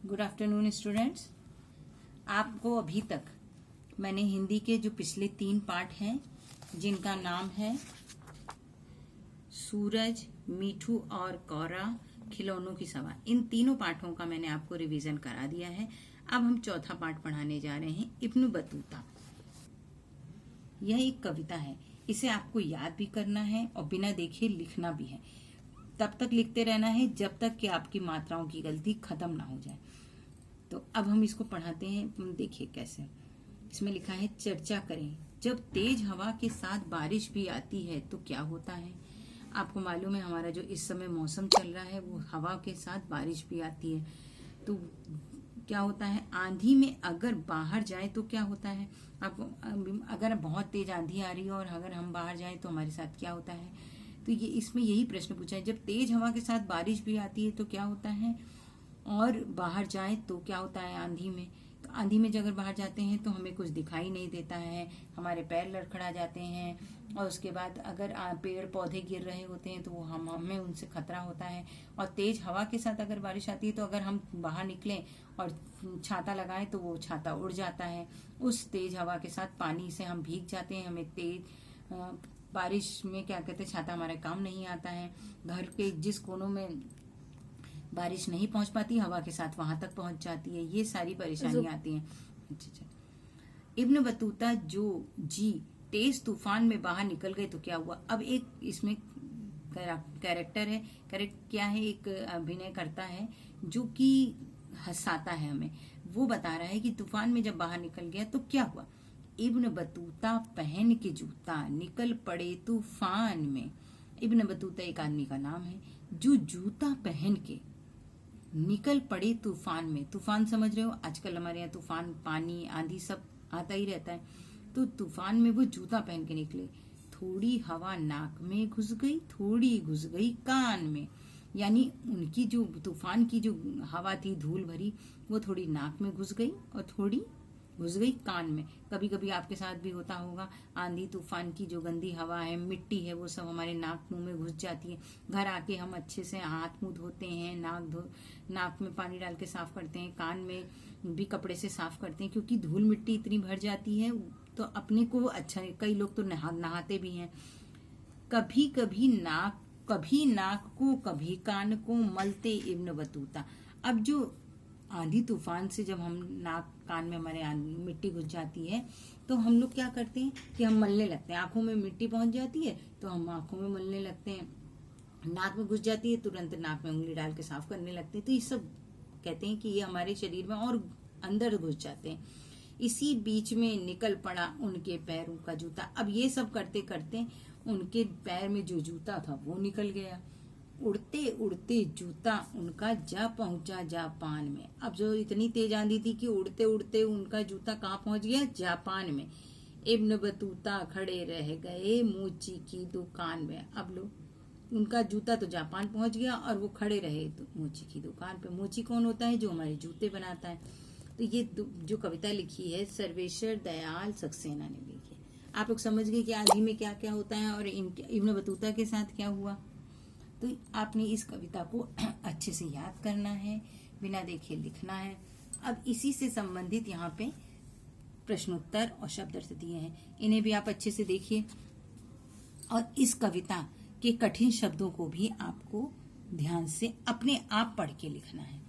Good afternoon students. आपको अभी तक मैंने हिंदी के जो पिछले 3 पाठ हैं जिनका नाम है सूरज, मीठू और कौरा, खिलौनों की सवार, इन तीनों पाठों का मैंने आपको रिवीजन करा दिया है। अब हम चौथा पाठ पढ़ाने जा रहे हैं, इब्न बतूता। यह एक कविता है, इसे आपको याद भी करना है और बिना देखे लिखना भी है। तब तक लिखते रहना है जब तक कि आपकी मात्राओं की गलती खत्म ना हो जाए। तो अब हम इसको पढ़ाते हैं। देखिए कैसे इसमें लिखा है, चर्चा करें। जब तेज हवा के साथ बारिश भी आती है तो क्या होता है। आपको मालूम है हमारा जो इस समय मौसम चल रहा है वो हवा के साथ बारिश भी आती है, तो क्या होता है। आंधी में अगर बाहर जाए तो क्या होता है। आपको अगर बहुत तेज आंधी आ रही है और अगर हम बाहर जाएं तो हमारे साथ क्या होता है। तो ये इसमें यही प्रश्न पूछा है, जब तेज हवा के साथ बारिश भी आती है तो क्या होता है, और बाहर जाए तो क्या होता है। आंधी में, तो आंधी में अगर बाहर जाते हैं तो हमें कुछ दिखाई नहीं देता है, हमारे पैर लड़खड़ा जाते हैं, और उसके बाद अगर पेड़ पौधे गिर रहे होते हैं तो वो हमें उनसे खतरा होता है। और तेज हवा के साथ अगर बारिश आती है तो अगर हम बाहर निकलें और छाता लगाएं तो वो छाता उड़ जाता है। उस तेज हवा के साथ पानी से हम भीग जाते हैं, हमें तेज बारिश में क्या कहते हैं, छाता हमारे काम नहीं आता है। घर के जिस कोनों में बारिश नहीं पहुंच पाती, हवा के साथ वहां तक पहुंच जाती है। ये सारी परेशानियां आती हैं। अच्छा, इब्न बतूता जो जी तेज तूफान में बाहर निकल गए तो क्या हुआ। अब एक इसमें कैरेक्टर है, क्या है, एक अभिनय करता है जो कि हंसाता है हमें। वो बता रहा है कि तूफान में जब बाहर निकल गया तो क्या हुआ। इब्न बतूता पहन के जूता निकल पड़े तूफान में। इब्न बतूता एक आदमी का नाम है जो जूता पहन के निकल पड़े तूफान में। तूफान समझ रहे हो, आजकल हमारे यहाँ तूफान, पानी, आंधी सब आता ही रहता है। तो तूफान में वो जूता पहन के निकले। थोड़ी हवा नाक में घुस गई, थोड़ी घुस गई कान में। यानी उनकी जो तूफान की जो हवा थी धूल भरी, वो थोड़ी नाक में घुस गई और थोड़ी घुस गई कान में। कभी कभी आपके साथ भी होता होगा, आंधी तूफान की जो गंदी हवा है, मिट्टी है, वो सब हमारे नाक मुंह में घुस जाती है। घर आके हम अच्छे से हाथ मुंह धोते हैं, नाक में पानी डाल के साफ करते हैं, कान में भी कपड़े से साफ करते हैं, क्योंकि धूल मिट्टी इतनी भर जाती है। तो अपने को अच्छा, कई लोग तो नहाते भी हैं। कभी कभी नाक को कभी कान को मलते इब्न बतूता। अब जो आंधी तूफान से जब हम नाक कान में हमारे मिट्टी घुस जाती है तो हम लोग क्या करते हैं कि हम मलने लगते हैं। आंखों में मिट्टी पहुंच जाती है तो हम आंखों में मलने लगते हैं। नाक में घुस जाती है, तुरंत नाक में उंगली डाल के साफ करने लगते हैं। तो ये सब कहते हैं कि ये हमारे शरीर में और अंदर घुस जाते हैं। इसी बीच में निकल पड़ा उनके पैरों का जूता। अब ये सब करते करते उनके पैर में जो जूता था वो निकल गया। उड़ते उड़ते जूता उनका जा पहुंचा जापान में। अब जो इतनी तेज आंधी थी कि उड़ते उड़ते उनका जूता कहाँ पहुंच गया, जापान में। इब्न बतूता खड़े रह गए मोची की दुकान में। अब लोग, उनका जूता तो जापान पहुंच गया और वो खड़े रहे तो मोची की दुकान पे। मोची कौन होता है, जो हमारे जूते बनाता है। तो ये जो कविता लिखी है सर्वेश्वर दयाल सक्सेना ने लिखी है। आप लोग समझ गए कि आंधी में क्या क्या होता है और इब्न बतूता के साथ क्या हुआ। तो आपने इस कविता को अच्छे से याद करना है, बिना देखे लिखना है। अब इसी से संबंधित यहाँ पे प्रश्नोत्तर और शब्द अर्थ दिए हैं, इन्हें भी आप अच्छे से देखिए। और इस कविता के कठिन शब्दों को भी आपको ध्यान से अपने आप पढ़ के लिखना है।